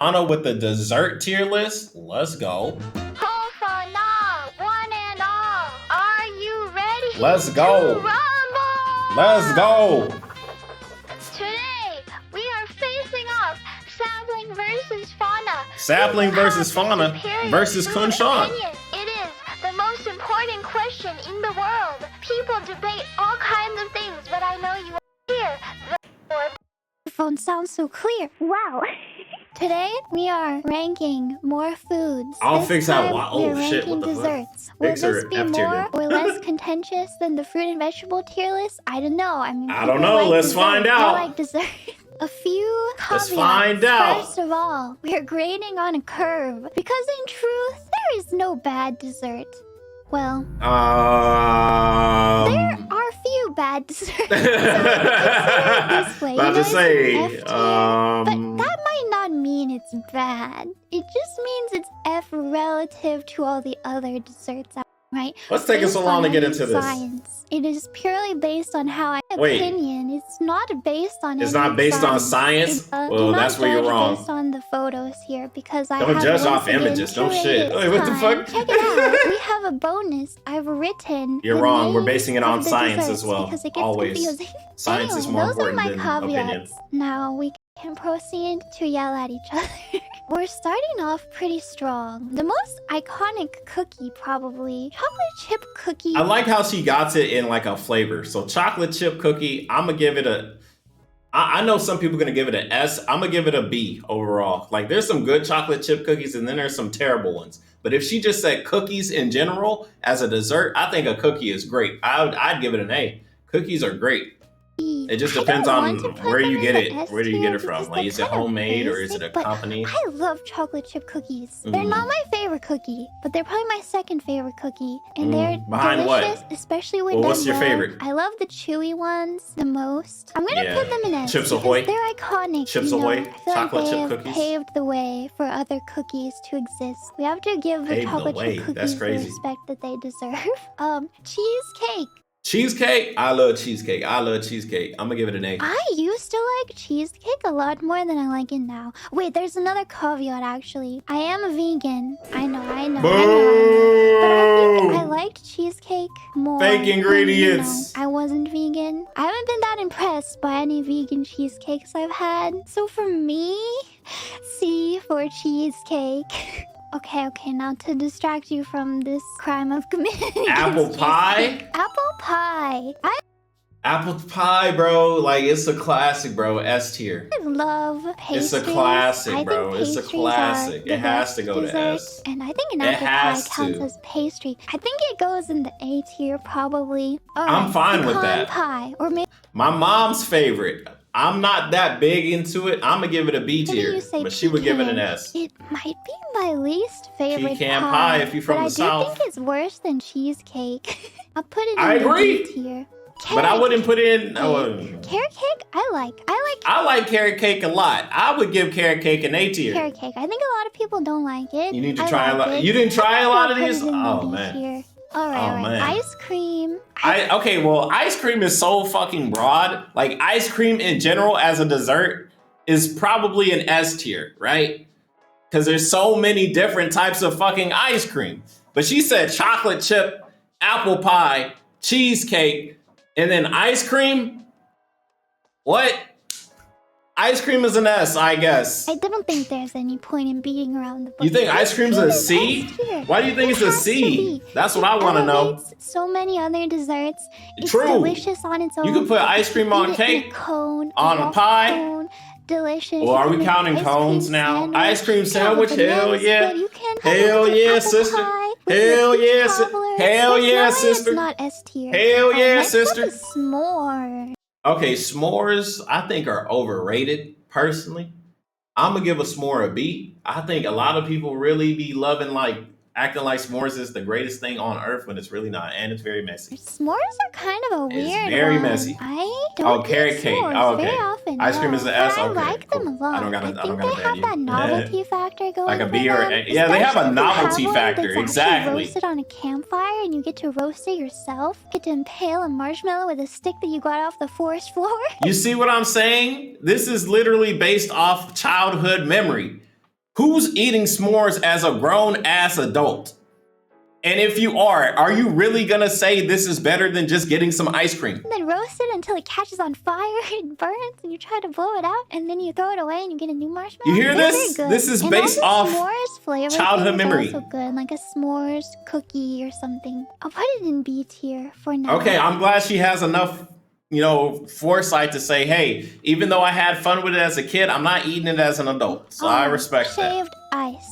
Fauna with the dessert tier list. Let's go. Fauna, one and all, are you ready? Let's go. To rumble? Let's go. Today, we are facing off Sapling versus Fauna. Sapling versus Fauna versus Khun Shawn. It is the most important question in the world. People debate all kinds of things, but I know you are here. The phone sounds so clear. Wow. Today, we are ranking more foods. I'll This fix that. time, Wow. we're Oh shit! ranking What the desserts. fuck? Will Fix or this be F tier more then? or less contentious than the fruit and vegetable tier list? I don't know. I mean, I don't people know. like Let's dessert. find I out. like dessert. A few Let's caveats. find out. First of all, we're grading on a curve because in truth, there is no bad dessert. Well, there are few bad desserts. So this way, About to say, F tier, but that might not mean it's bad. It just means it's F relative to all the other desserts out, right? what's taking so Based long to on get into this? science. It is purely based on how I Wait. opinion. It's not based on. It's any not based on science. do Well, not that's where you're judge wrong. Based on the photos here, because I Don't have judge once off again images. No curated shit. Wait, what the time. fuck? Check it out. We have a bonus. I've written. You're the wrong. We're names basing it of on the science desserts as well. because it gets Always. confusing. Science is Anyway, more those are important my than caveats. opinion. Now we can proceed to yell at each other. We're starting off pretty strong. The most iconic cookie, probably chocolate chip cookie. I like how she got it in like a flavor. So chocolate chip cookie, I'm gonna give it a. I know some people are gonna give it an S. I'm gonna give it a B overall. Like there's some good chocolate chip cookies and then there's some terrible ones. But if she just said cookies in general as a dessert, I think a cookie is great. I'd give it an A. Cookies are great. It just depends on where you get it. Where do you get it from? Like, is it homemade or is it a company? I love chocolate chip cookies. They're not my favorite cookie, but they're probably my second favorite cookie. And they're Behind what? delicious, especially when Well, done what's your well. favorite? I love the chewy ones the most. I'm gonna Yeah. put them in S Chips because Ahoy? they're iconic. Chips you know? Ahoy? I feel Chocolate like chip they have cookies? paved the way for other cookies to exist. We have to give the Paved the chocolate way? chip That's cookies the crazy. respect that they deserve. Cheesecake. Cheesecake? I love cheesecake. I love cheesecake. I'm gonna give it an A. I used to like cheesecake a lot more than I like it now. Wait, there's another caveat actually. I am a vegan. I know. But I think I liked cheesecake more. Fake when, ingredients. I wasn't vegan. I haven't been that impressed by any vegan cheesecakes I've had. So for me, C for cheesecake. Okay, now to distract you from this crime of committing Apple against pie? cheesecake. Apple pie. Apple pie, bro. Like, it's a classic, bro. S tier. I love pastries. It's a classic, I think bro. It's a pastries classic. are the It has best to go to dessert, S. And I think an It apple pie has counts to. as pastry. I think it goes in the A tier, probably. I'm fine with pecan that. pie, or maybe My mom's favorite. I'm not that big into it. I'm gonna give it a B tier, you say but she would give it an pecan. S. It might be my least favorite Pecan pie if you're from but the South. I do think it's worse than cheesecake. I'll put it in I the agree. B tier. But I wouldn't put in. Carrot cake, I like. I like carrot cake a lot. I would give carrot cake an A tier. Carrot cake. I think a lot of people don't like it. You need to I try a like lot. it. You didn't try a lot of I'll put these? it in the Oh B man. tier. All Oh, right. man. Ice cream. Okay, well, ice cream is so fucking broad. Like, ice cream in general as a dessert is probably an S tier, right? Because there's so many different types of fucking ice cream. But she said chocolate chip, apple pie, cheesecake, and then ice cream? What? Ice cream is an S, I guess. I don't think there's any point in beating around the bush. You think ice cream's a C? S tier. Why do you think it's a It has to C? be. That's what I want to know. Elevates so many other desserts. It's True. delicious on its own. You can put ice cream on Eat it in cake, a cone, on a waffle pie. cone, delicious. Well, are You we can counting make cones ice cream now? sandwich. Ice cream You can have a sandwich? Hell banana yeah. split. You can have Hell an yeah, apple sister. pie with Hell your yeah, cobbler. hell There's yeah, no way sister. It's not S tier. Hell yeah, Next sister. up is s'more. Okay, s'mores I think are overrated, personally. I'm going to give a s'more a B. I think a lot of people really be loving, like, acting like s'mores is the greatest thing on earth when it's really not, and it's very messy. S'mores are kind of a It's weird very one. messy. I don't Oh, eat carrot cake. s'mores Oh, okay. very often. Ice cream no. is an S? But I Okay, like them cool. a lot. I don't gotta think bad they have you. that novelty factor going Like a for beer. them. Yeah, they have a Especially if you novelty one factor. that's actually Exactly. roasted on a campfire and you get to roast it yourself. You get to impale a marshmallow with a stick that you got off the forest floor. You see what I'm saying? This is literally based off childhood memory. Who's eating s'mores as a grown ass adult? And if you are you really gonna say this is better than just getting some ice cream? And then roast it until it catches on fire and burns, and you try to blow it out, and then you throw it away and you get a new marshmallow. You hear They're this? very good. This is and based also off s'mores flavor childhood memory. Is also good, like a s'mores cookie or something. I'll put it in B tier for now. Okay, I'm glad she has enough, foresight to say, hey, even though I had fun with it as a kid, I'm not eating it as an adult. So I respect that. Shaved ice.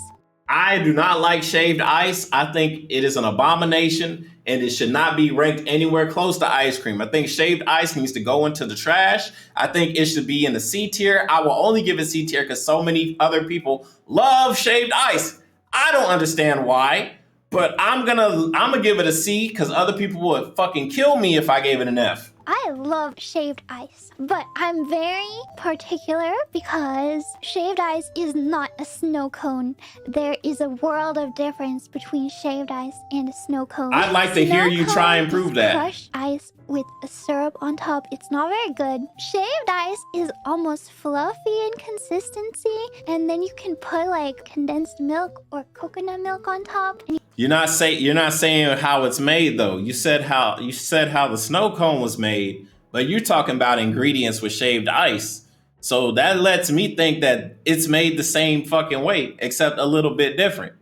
I do not like shaved ice. I think it is an abomination and it should not be ranked anywhere close to ice cream. I think shaved ice needs to go into the trash. I think it should be in the C tier. I will only give it C tier because so many other people love shaved ice. I don't understand why, but I'm gonna give it a C because other people would fucking kill me if I gave it an F. I love shaved ice, but I'm very particular because shaved ice is not a snow cone. There is a world of difference between shaved ice and a snow cone. I'd like to hear you try and prove that. Crushed ice with a syrup on top. It's not very good. Shaved ice is almost fluffy in consistency, and then you can put like condensed milk or coconut milk on top. And You're not saying how it's made though. You said how the snow cone was made, but you're talking about ingredients with shaved ice. So that lets me think that it's made the same fucking way, except a little bit different.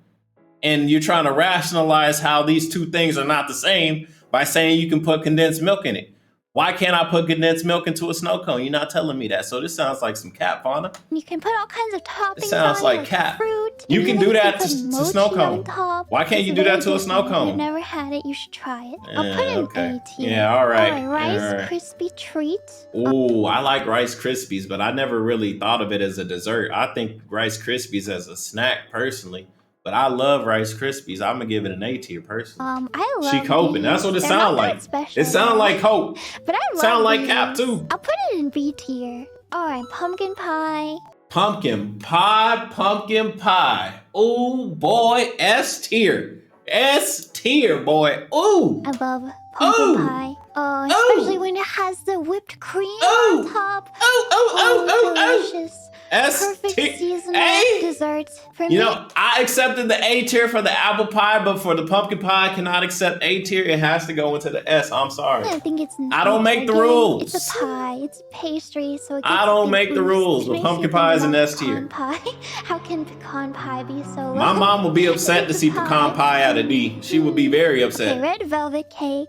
And you're trying to rationalize how these two things are not the same by saying you can put condensed milk in it. Why can't I put condensed milk into a snow cone? You're not telling me that. So this sounds like some cap, Fauna. you can put all kinds of toppings. It sounds on like it, cap. Fruit. You can do that to mochi snow on cone. top. Why can't It's you do that to a very snow good. cone? You've never had it. You should try it. I'll put it in okay. A tier. Yeah, all right. Rice All right. Krispie treat. Oh, I like Rice Krispies, but I never really thought of it as a dessert. I think Rice Krispies as a snack personally, but I love Rice Krispies. I'm gonna give it an A tier personally. I love She coping. these. That's what it They're sounds not that like. special, It sounds though. like hope. But I love Sound like these. cap too. I'll put it in B tier. All right, pumpkin pie. Pumpkin pie. Oh boy, S tier. S tier, boy. Ooh. I love pumpkin Ooh. pie. Oh, especially when it has the whipped cream Ooh. on top. Oh. Delicious. S Perfect tier. seasonal A. desserts for You me. know, I accepted the A tier for the apple pie, but for the pumpkin pie, I cannot accept A tier. It has to go into the S. I'm sorry. I think it's. I don't make the again, rules. It's a pie. It's pastry, so it I gets don't make the boost. rules, It but makes pumpkin you pie think is an about S tier. pecan pie. How can pecan pie be so low? My mom would be upset to see pecan pie out of D. She would be very Okay, upset. red velvet cake.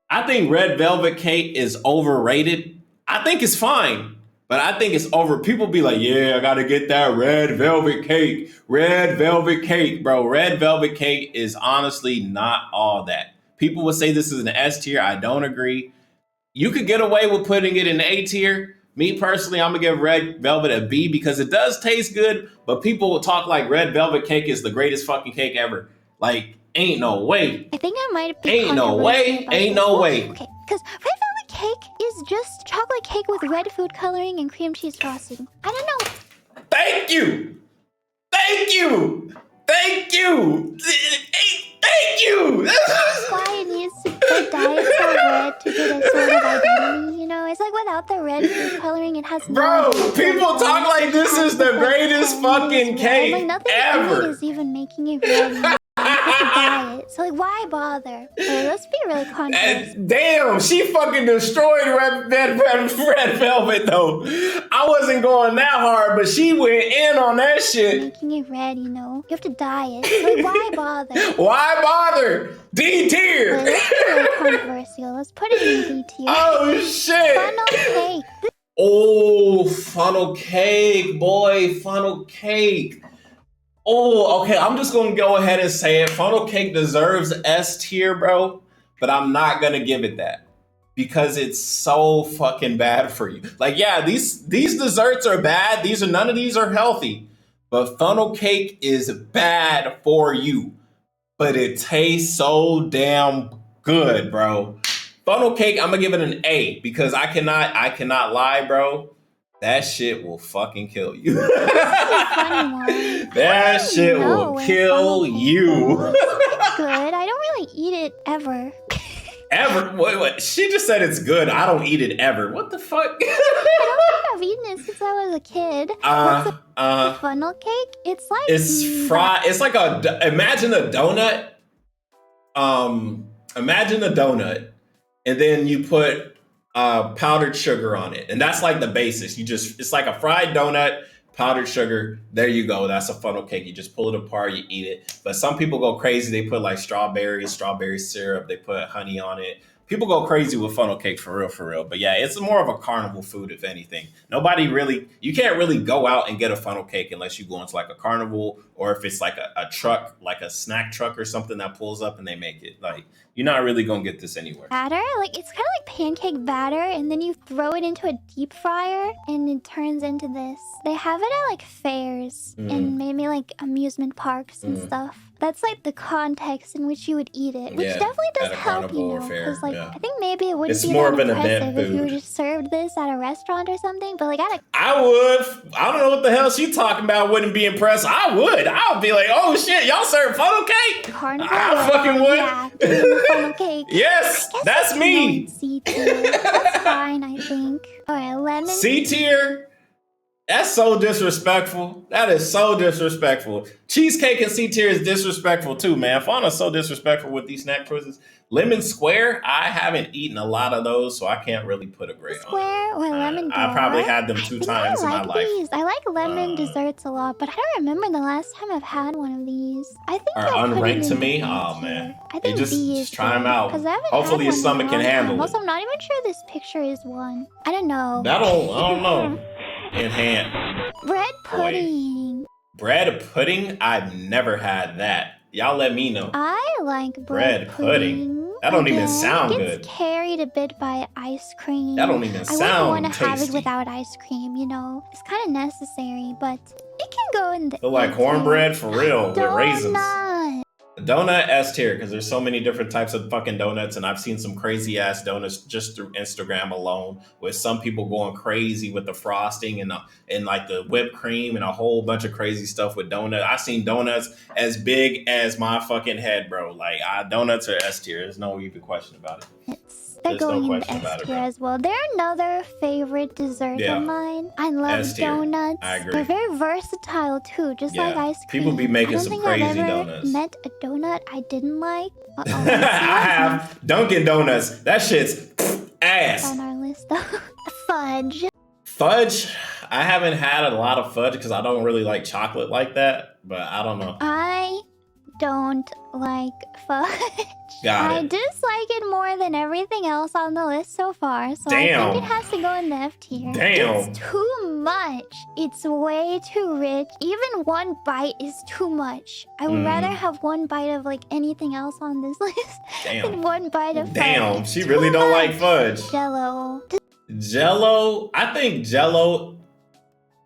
I think red velvet cake is overrated. I think it's fine, but I think it's over. People be like, yeah, I gotta get that red velvet cake. Red velvet cake, bro. Red velvet cake is honestly not all that. People would say this is an S tier. I don't agree. You could get away with putting it in A tier. Me personally, I'm gonna give red velvet a B because it does taste good, but people will talk like red velvet cake is the greatest fucking cake ever. Like, ain't no way. I think I might be Ain't no way. controversial about Ain't this. no Well, way. Okay, because red velvet cake is just chocolate cake with red food coloring and cream cheese frosting. I don't know. Thank you. Thank you. Thank you. Thank you. That's why it needs to be dyed so red to get a sort of identity, you know? It's like without the red food coloring, it has Bro, no people talk like this is the greatest fucking Like cake nothing in it ever. is even making it red. You have to dye it. So like, why bother? Okay, let's be really controversial. Damn, she fucking destroyed red velvet though. I wasn't going that hard, but she went in on that shit. Making it red, you know? You have to dye it. So like, why bother? Why bother? D tier. Okay, let's be really controversial. Let's put it in D tier. Oh shit. Funnel cake. Oh, funnel cake, boy, funnel cake. Oh, okay, I'm just gonna go ahead and say it. Funnel cake deserves S tier, bro, but I'm not gonna give it that because it's so fucking bad for you. Like, yeah, these desserts are bad. None of these are healthy, but funnel cake is bad for you. But it tastes so damn good, bro. Funnel cake, I'm gonna give it an A because I cannot lie, bro. That shit will fucking kill you. Funny one. That shit will kill you. Good. I don't really eat it ever. Ever? Wait. She just said it's good. I don't eat it ever. What the fuck? I don't think I've eaten it since I was a kid. What's a funnel cake? It's like it's fried. It's like imagine a donut. Imagine a donut, and then you put powdered sugar on it, and that's like the basics. It's like a fried donut, powdered sugar. There you go. That's a funnel cake. You just pull it apart, you eat it. But some people go crazy. They put like strawberry syrup. They put honey on it. People go crazy with funnel cake for real. But yeah, it's more of a carnival food, if anything. You can't really go out and get a funnel cake unless you go into like a carnival, or if it's like a truck, like a snack truck or something that pulls up and they make it. Like, you're not really gonna get this anywhere. Batter? Like, it's kind of like pancake batter, and then you throw it into a deep fryer, and it turns into this. They have it at like fairs and maybe like amusement parks and stuff. That's like the context in which you would eat it, which definitely does help, you know, because like I think maybe it wouldn't be more that of an impressive event if you were food. just served this at a restaurant or something. But like I would. I don't know what the hell she talking about. Wouldn't be impressed. I would. I would be like, oh shit, y'all serve funnel cake? carnival, I fucking would. Yeah, give me funnel cake. Yes, that's me. C tier. That's fine, I think. All right, lemon. C tier. That's so disrespectful. That is so disrespectful. Cheesecake and C tier is disrespectful too, man. Fauna's so disrespectful with these snack choices. Lemon square, I haven't eaten a lot of those, so I can't really put a grade on it. Square or lemon I probably had them 2 times in my life. I like lemon desserts a lot, but I don't remember the last time I've had one of these. I think Are they'll put it unranked to in me? the Oh A man. tier. I think Just try them out. Because I haven't Hopefully your had one stomach in a can long handle time. it. Also, I'm not even sure this picture is one. I don't know. I don't know. In hand. Bread pudding. Bread pudding? I've never had that. Y'all let me know. I like bread pudding. That don't even sound it gets good. carried a bit by ice cream. That don't even sound I wouldn't want to have it tasty. without ice cream, you know. It's kind of necessary, but it can go in the Feel like A tier. cornbread for real with raisins. Donut. Donut S tier, because there's so many different types of fucking donuts, and I've seen some crazy ass donuts just through Instagram alone, with some people going crazy with the frosting and like the whipped cream and a whole bunch of crazy stuff with donut. I've seen donuts as big as my fucking head, bro. Like donuts are S tier. There's no even question about it. They're There's no going in question the about S it, tier bro. as well. They're another favorite dessert Yeah. of mine. I love S tier. donuts. I agree. They're very versatile too, just like Yeah. ice cream. People be making I don't some think crazy I've ever donuts. met a donut I didn't like. I have Dunkin' Donuts. That shit's ass. On our list though. Fudge. Fudge. I haven't had a lot of fudge because I don't really like chocolate like that. But I don't know. I don't like fudge. Got I it. dislike it more than everything else on the list so far, so I Damn. think it has to go in the F tier. Damn. It's too much. It's way too rich. Even one bite is too much. I would rather have one bite of like anything else on this list than Damn. one bite of fudge. Damn. She Too really don't like much. fudge. Jello. Jello. I think Jello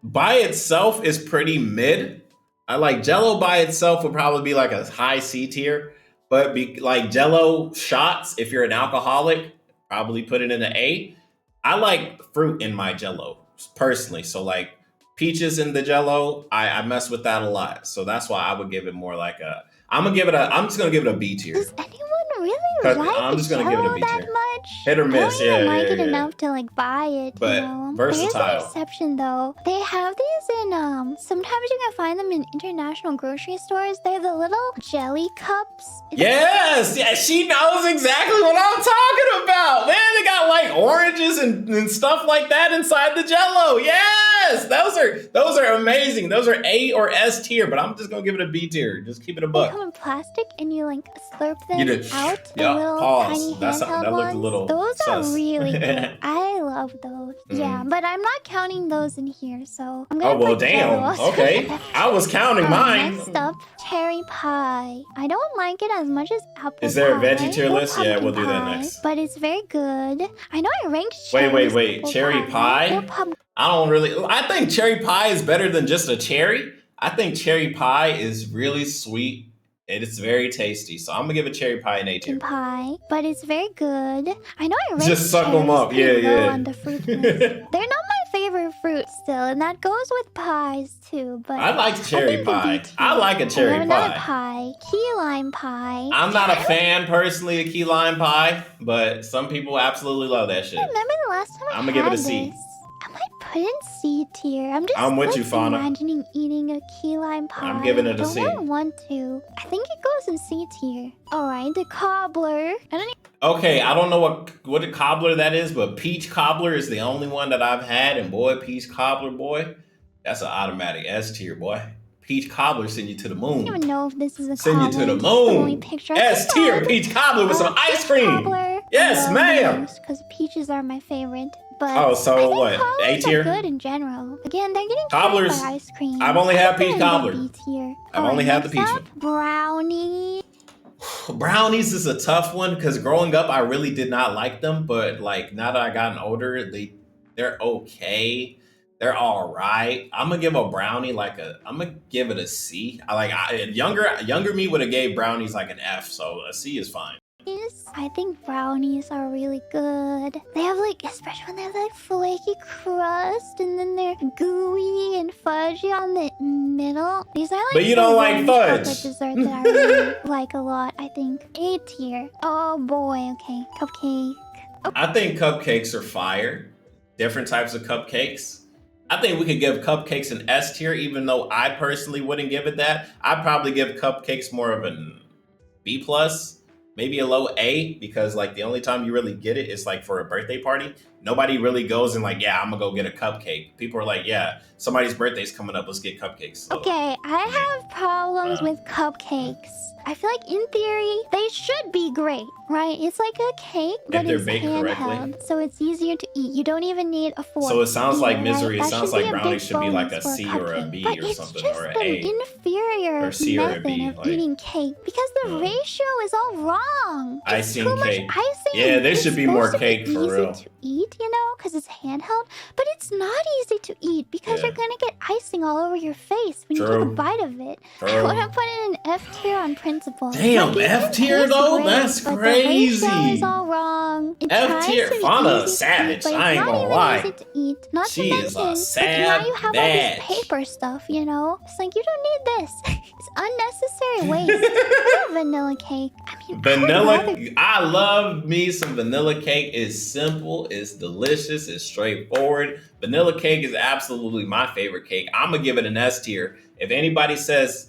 by itself is pretty mid. I like Jello by itself would probably be like a high C tier. But like Jello shots, if you're an alcoholic, probably put it in an A. I like fruit in my Jello personally. So like peaches in the Jello, I mess with that a lot. So that's why I would give it more like a. I'm just gonna give it a B tier. Does anyone really Cut- like I'm just gonna give it a Jello B that tier. much? Hit or miss, I don't even yeah, like yeah, it yeah. enough to like buy it. But you know? versatile. There's an exception though. They have these in sometimes you can find them in international grocery stores. They're the little jelly cups. Yes, yeah, she knows exactly what I'm talking about. Man, they got like oranges and stuff like that inside the Jello. Yes, those are amazing. Those are A or S tier, but I'm just gonna give it a B tier. Just keep it a They buck. come in plastic and you like slurp them You did- out. The yeah, little pause. tiny That handheld looked a ones. little Those sus. are really good. I love those. Yeah, but I'm not counting those in here, so I'm gonna Oh well, put Jell-O damn. also Okay, in F I was counting mine. Next up, cherry pie. I don't like it as much as apple pie. Is there a veggie tier or list? Yeah, pumpkin we'll do that pie, next. But it's very good. I know I ranked Wait, cherries wait. apple Cherry pie? or pumpkin. I think cherry pie is better than just a cherry. I think cherry pie is really sweet and it's very tasty. So I'm gonna give a cherry pie an A tier. Pie, but it's very good. I know I ranked Just suck 'em cherries up. pretty Yeah, low yeah. on the fruit list. They're not my favorite fruit still, and that goes with pies too. But I like cherry think the pie. B tier. I like a cherry I have another pie. Key lime pie. I'm not a fan personally of key lime pie, but some people absolutely love that shit. I remember the last time I'm gonna give it a this. C. I might put in C tier. I'm with you, Fauna. Imagining eating a key lime pie. I'm giving it a C. I don't want to. I think it goes in C tier. All right, the cobbler. Okay, I don't know what a cobbler that is, but peach cobbler is the only one that I've had, and boy, peach cobbler, boy, that's an automatic S tier, boy. Peach cobbler send you to the moon. I don't even know if this is a send cobbler. you to the moon. S tier peach cobbler with some ice cream. Cobbler. Yes, ma'am. Because peaches are my favorite. But oh, so what? A tier? Are good in general. Again, they're getting cobblers. By ice cream. I've only had peach cobbler. B tier. I've only had the peach one. Brownie. Brownies is a tough one because growing up I really did not like them, but like now that I gotten older, they're okay. They're all right. I'm gonna give a brownie I'm gonna give it a C. Younger me would have gave brownies like an F, so a C is fine. I think brownies are really good. They have especially when they have flaky crust and then they're gooey and fudgy on the middle. These are but you don't like fudge. Dessert that I really like a lot. I think A tier. Oh boy. Okay, cupcake. Oh. I think cupcakes are fire. Different types of cupcakes. I think we could give cupcakes an S tier, even though I personally wouldn't give it that. I'd probably give cupcakes more of an B plus. Maybe a low A, because the only time you really get it is for a birthday party. Nobody really goes and yeah, I'm gonna go get a cupcake. People are yeah, somebody's birthday's coming up, let's get cupcakes. So, okay, I have problems with cupcakes. I feel in theory, they should be great, right? It's like a cake, but it's handheld, so it's easier to eat. You don't even need a fork. So it sounds like misery. Right? It sounds like brownies should be a C or a B or something, or an A. Inferior or C or a method B, of eating cake because the ratio is all wrong. Icing too cake. Much icing. Yeah, there should be more cake for real. Easy to eat, because it's handheld, but it's not easy to eat because you're gonna get icing all over your face when you take a bite of it. I want to put it in F tier on principle. Damn, F tier though? Great, that's crazy. The ratio is all wrong. F tier, Fauna savage. I ain't gonna lie. Easy to eat. Not she to is mention, a savage. now you have all this paper stuff, It's you don't need this. It's unnecessary waste. Vanilla cake. I love me some vanilla cake. It's simple, it's delicious, it's straightforward. Vanilla cake is absolutely my favorite cake. I'm gonna give it an S tier. If anybody says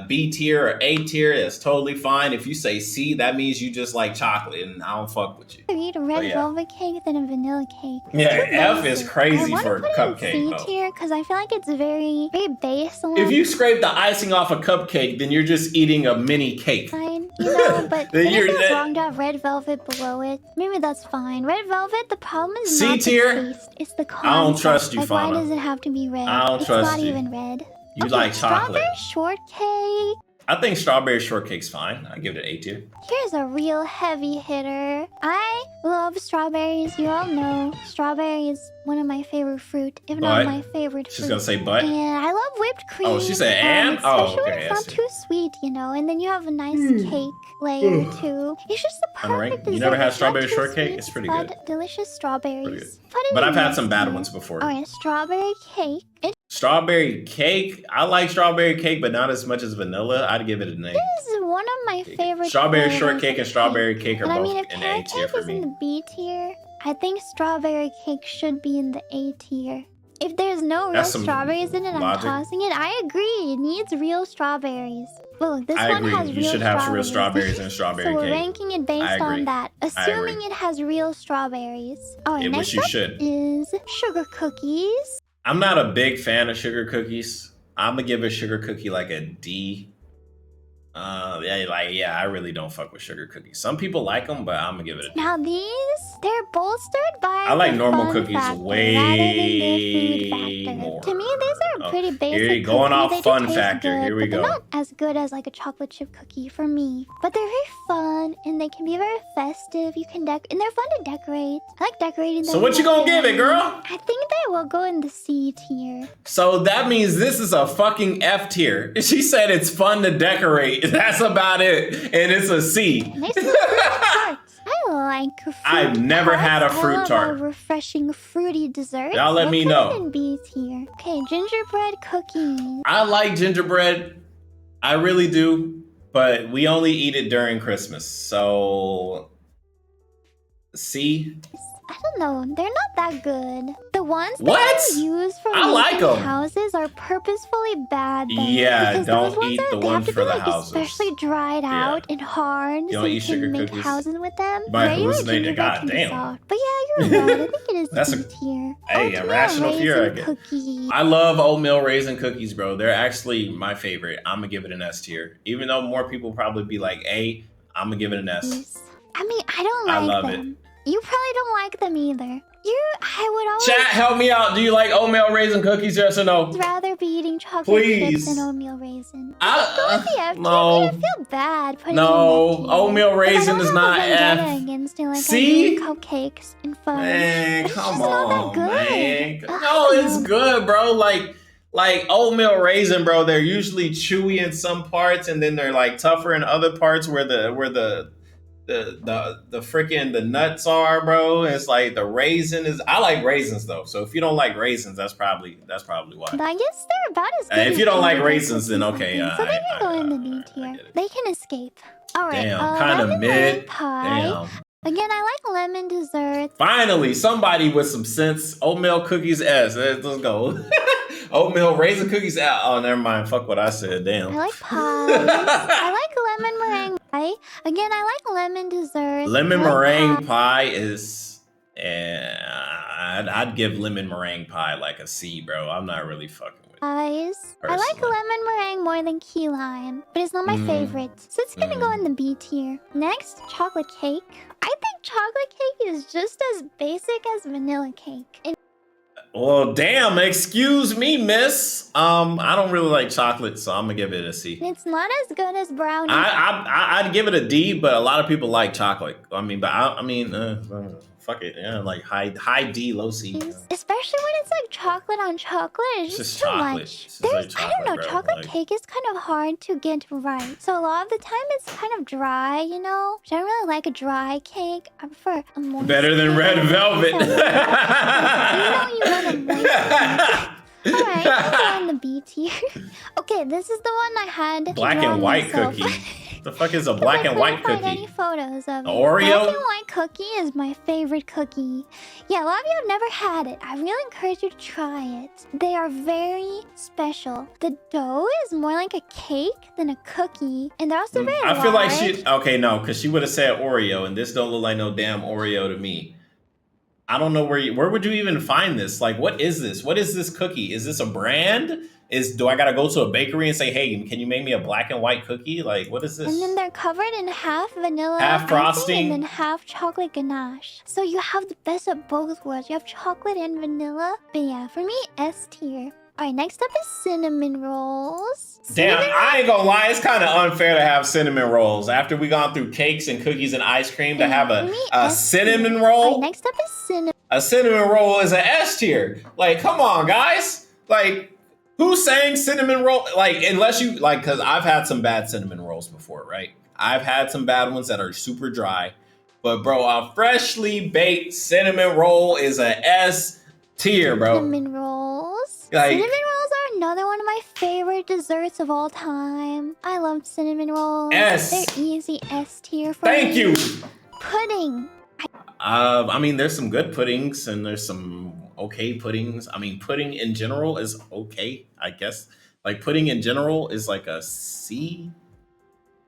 B tier or A tier, that's totally fine. If you say C, that means you just like chocolate, and I don't fuck with you. I eat a red velvet cake than a vanilla cake. Yeah, F is crazy for a cupcake. C tier because I feel it's very, very base. If you scrape the icing off a cupcake, then you're just eating a mini cake. Fine, but it's wrong to have red velvet below it. Maybe that's fine. Red velvet, the problem is C not tier? the taste. It's the concept. I don't trust you, Why Fauna. does it have to be red? I don't trust you. It's not even red. You like chocolate. Strawberry shortcake. I think strawberry shortcake's fine. I give it an A tier. Here's a real heavy hitter. I love strawberries. You all know strawberry is one of my favorite fruit, if not my favorite fruit. She's gonna say but? And I love whipped cream. Oh, she said and? Especially when it's not too sweet, and then you have a nice cake layer too. It's just the perfect dessert. You never had strawberry It's not too shortcake? sweet, It's pretty but good. Delicious strawberries. But I've had some bad ones before. Oh yeah, strawberry cake. Strawberry cake. I like strawberry cake, but not as much as vanilla. I'd give it an A. This is one of my favorite. Strawberry shortcake and strawberry cake are both if in A tier for me. In the B tier, I think strawberry cake should be in the A tier. If there's no real strawberries in it, I'm tossing it. I agree. It needs real strawberries. Look, this one has real strawberries. You should have real strawberries in strawberry cake. So we're ranking it based on that. Assuming it has real strawberries. Oh, and next up is sugar cookies. I'm not a big fan of sugar cookies. I'm gonna give a sugar cookie a D. I really don't fuck with sugar cookies. Some people like them, but I'm gonna give it a D. Now they're bolstered by I like normal cookies factor, way more. To me, these are pretty basic. Here you going off fun factor. Good, here we go. They're not as good as a chocolate chip cookie for me, but they're very fun and they can be very festive. You can and they're fun to decorate. I like decorating them. So what you gonna give it, girl? I think they will go in the C tier. So that means this is a fucking F tier. She said it's fun to decorate. That's about it, and it's a C. I like fruit I've never had a fruit I love tart. a refreshing fruity dessert. Y'all let me know. In B tier. Okay, gingerbread cookies. I like gingerbread. I really do. But we only eat it during Christmas. So, C. I don't know. They're not that good. The ones What? that you use for I like making 'em. houses are purposefully bad. Though, Yeah, because don't those ones eat are, the they have ones to for be the like houses. especially dried out and hard. You don't so eat you sugar can make cookies. houses with them. You might Regular hallucinate. gingerbread God can be damn. soft. But yeah, you're right. I think it is That's B a- tier. Hey, a Oatmeal rational fear, I raisin guess. cookie. I love oatmeal raisin cookies, bro. They're actually my favorite. I'm gonna give it an S tier. Even though more people probably be like A, I'm gonna give it an S. I mean, I don't I like love them. You probably don't like them either. I would always Chat, help me out. Do you like oatmeal raisin cookies, yes or no? rather be eating chocolate Please. chips than oatmeal raisin. No. I feel bad putting No, it in F tier. oatmeal raisin is not I don't have a vendetta F. against it like See? I do cupcakes and fudge. Man, It's come just not that on, good. man. I No, don't it's know. good, bro. Like oatmeal raisin, bro. They're usually chewy in some parts, and then they're like tougher in other parts where the freaking the nuts are, bro. It's like the raisin is. I like raisins though, so if you don't like raisins, that's probably why. But I guess they're about as good If as you don't like gingerbread raisins, then cookies, I okay, think. So they can go in the D I tier. get it. They can escape. All right. Damn, kind of lemon mid. meringue pie. Damn. Again, I like lemon desserts. Finally, somebody with some sense. Oatmeal cookies S. Let's go. Oatmeal raisin cookies out. Oh, never mind. Fuck what I said. Damn. I like pies. I like lemon meringue pie. Again, I like lemon desserts. Lemon I like meringue pie is. I'd give lemon meringue pie like a C, bro. I'm not really fucking with it. pies. I like Personally. lemon meringue more than key lime, but it's not my favorite. So it's gonna go in the B tier. Next, chocolate cake. I think chocolate cake is just as basic as vanilla cake. And Well, damn. Excuse me, miss. I don't really like chocolate, so I'm gonna give it a C. it's not as good as brownie. I'd give it a D, but a lot of people like chocolate. I mean, fuck it. Yeah, like high D, low C. Especially when it's like chocolate on chocolate. It's just too chocolate. much. It's just like I don't chocolate, know. bro. Chocolate Like- cake is kind of hard to get right. So a lot of the time it's kind of dry, you know? I don't really like a dry cake. I prefer a moist Better than cake. red velvet. You want a moist cake. Alright, let's go on the B tier. Okay, this is the one I had. Black drawn and white myself. cookie. The fuck is a Because black I and white couldn't find any cookie? photos of it. Oreo? Black and white cookie is my favorite cookie. Yeah, a lot of you have never had it. I really encourage you to try it. They are very special. The dough is more like a cake than a cookie, and they're also very I feel like large. she. Okay, no, because she would have said Oreo, and this don't look like no damn Oreo to me. I don't know where would you even find this? Like, what is this? What is this cookie? Is this a brand? Do I gotta go to a bakery and say, hey, can you make me a black and white cookie? Like, what is this? And then they're covered in half vanilla Half icing frosting. and then half chocolate ganache. So you have the best of both worlds. You have chocolate and vanilla. But yeah, for me, S tier. Alright, next up is cinnamon rolls. Damn, Cinnamon I ain't gonna lie, it's kind of unfair to have cinnamon rolls after we gone through cakes and cookies and ice cream to have for me, a S tier. cinnamon Alright, roll. next up is cinnamon. A cinnamon roll is an S tier. Like, come on, guys. Like, who's saying cinnamon roll? Like, unless you like, because I've had some bad cinnamon rolls before, right? I've had some bad ones that are super dry. But bro, a freshly baked cinnamon roll is a S tier, bro. Cinnamon rolls. Like- Cinnamon rolls are another one of my favorite desserts of all time. I love cinnamon rolls. S. They're easy S tier for Thank me. you. Pudding. I mean, there's some good puddings and there's some okay puddings. I mean, pudding in general is okay, I guess. Like, pudding in general is like a C,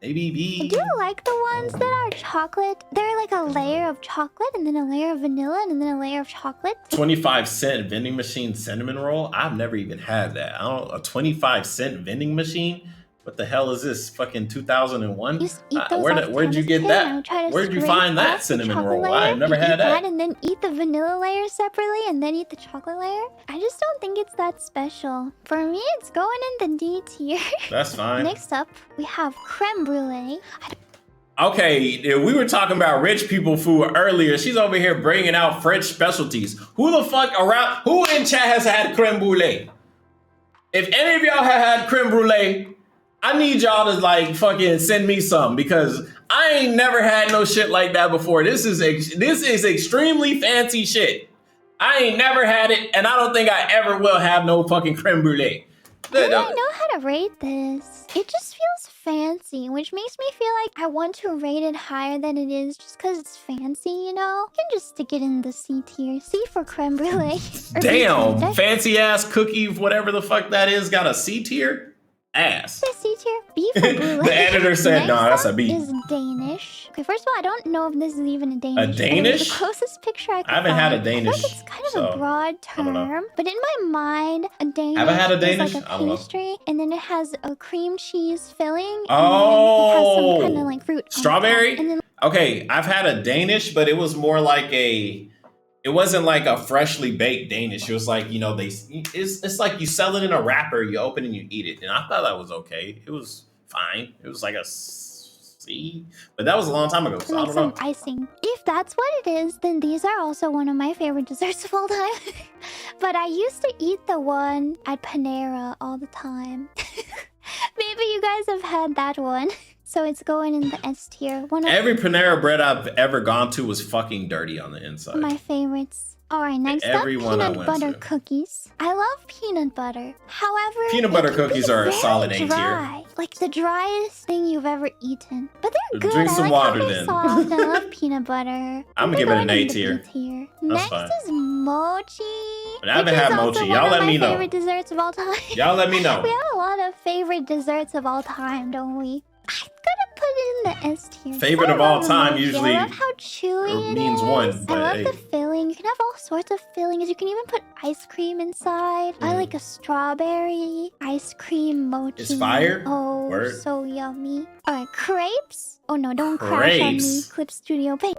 maybe B. Do you like the ones that are chocolate? They're like a layer of chocolate and then a layer of vanilla and then a layer of chocolate. 25-cent vending machine cinnamon roll? I've never even had that. A 25-cent vending machine? What the hell is this? Fucking 2001? You just eat those Where'd you get that? Where'd you find that the cinnamon chocolate roll? layer, I've never you had eat that. and then eat the vanilla layer separately and then eat the chocolate layer. I just don't think it's that special. For me, it's going in the D tier. That's fine. Next up, we have creme brulee. Okay, we were talking about rich people food earlier. She's over here bringing out French specialties. Who in chat has had creme brulee? If any of y'all have had creme brulee, I need y'all to like fucking send me some because I ain't never had no shit like that before. This is extremely fancy shit. I ain't never had it, and I don't think I ever will have no fucking creme brulee. I don't really know how to rate this. It just feels fancy, which makes me feel like I want to rate it higher than it is just because it's fancy, you know? You can just stick it in the C tier. C for creme brulee. Damn, fancy ass cookie, whatever the fuck that is, got a C tier? Ass. The C tier. B for brulee. The editor said, no, that's a B. Is Danish. Okay, first of all, I don't know if this is even a Danish. A Danish? The closest picture I haven't had a Danish. I feel like it's kind of a broad term, but in my mind, a Danish haven't had a Danish? is like a pastry, and then it has a cream cheese filling. Oh, and then it has some kind of like fruit. Strawberry? And then, okay, I've had a Danish, but it was more like it wasn't like a freshly baked Danish. It was like, you know, it's like you sell it in a wrapper, you open and you eat it. And I thought that was okay. It was fine. It was like a C, but that was a long time ago, so I don't know. Icing. If that's what it is, then these are also one of my favorite desserts of all time. But I used to eat the one at Panera all the time. Maybe you guys have had that one. So it's going in the S tier. Every Panera bread I've ever gone to was fucking dirty on the inside. My favorites. Alright, next up, peanut butter cookies. I love peanut butter. However, peanut butter cookies are a solid A tier. Like the driest thing you've ever eaten. But they're good. Drink some water then. Soft. I love peanut butter. I'm gonna give it an A tier. Next is mochi. But I haven't had mochi. Y'all let me know. Favorite desserts of all time. Y'all let me know. We have a lot of favorite desserts of all time, don't we? I'm gonna put it in the S tier. Favorite of all time usually I love how chewy it means is. one. But I love the filling. You can have all sorts of fillings. You can even put ice cream inside. I like a strawberry ice cream mochi. It's fire. Oh, Word. So yummy. Alright, crepes. Oh no, don't crash on me. Clip Studio Pay.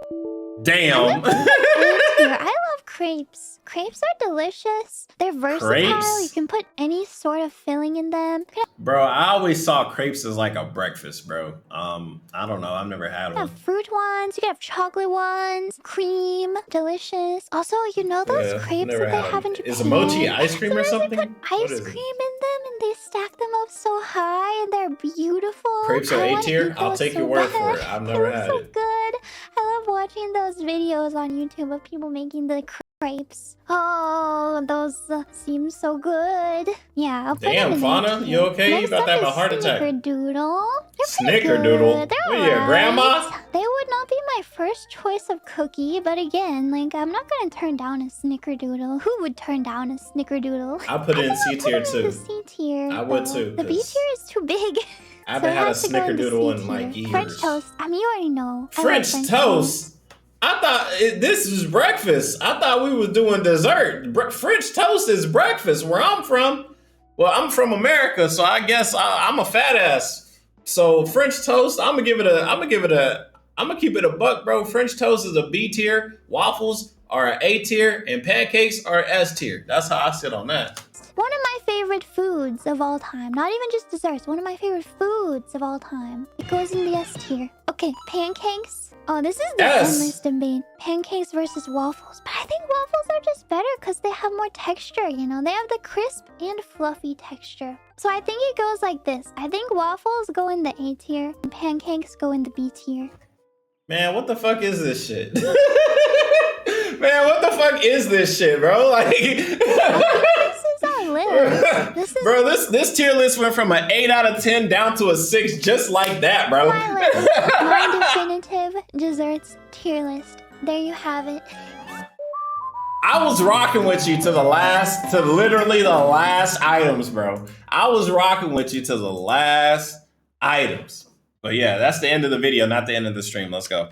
Damn. I love crepes. Crepes are delicious. They're versatile. Crepes? You can put any sort of filling in them. Bro, I always saw crepes as like a breakfast, bro. I don't know. I've never had one. You have fruit ones. You can have chocolate ones. Cream. Delicious. Also, you know those crepes that they have in Japan? Is a mochi ice cream or something? They put ice cream in them and they stack them up so high and they're beautiful. Crepes are A tier? I'll take your word for it. I've never had so it. Good. I love watching those videos on YouTube of people making the crepes. Oh, those seem so good. Yeah, I'll put Damn, them in Fauna, you okay? Next You about to have a heart attack. Snickerdoodle. Snickerdoodle? What are you, grandma? They would not be my first choice of cookie, but again, like, I'm not gonna turn down a Snickerdoodle. Who would turn down a Snickerdoodle? I'll put it in C tier too. The C tier. I would too. The B tier is too big. I haven't had a Snickerdoodle in like years. French toast. I mean, you already know. French toast? I thought this was breakfast. I thought we was doing dessert. French toast is breakfast where I'm from. Well, I'm from America, so I guess I'm a fat ass. So French toast, I'm gonna keep it a buck, bro. French toast is a B tier. Waffles are an A tier, and pancakes are S tier. That's how I sit on that. One of my favorite foods of all time. Not even just desserts. One of my favorite foods of all time. It goes in the S tier. Okay, pancakes. Oh, this is the endless debate. Pancakes versus waffles. But I think waffles are just better because they have more texture, you know? They have the crisp and fluffy texture. So I think it goes like this. I think waffles go in the A tier and pancakes go in the B tier. Man, what the fuck is this shit? Man, what the fuck is this shit, bro? Like, this is our list. Bro, this tier list went from an 8 out of 10 down to a 6 just like that, bro. My definitive desserts tier list. There you have it. I was rocking with you to literally the last items, bro. I was rocking with you to the last items. But yeah, that's the end of the video, not the end of the stream. Let's go.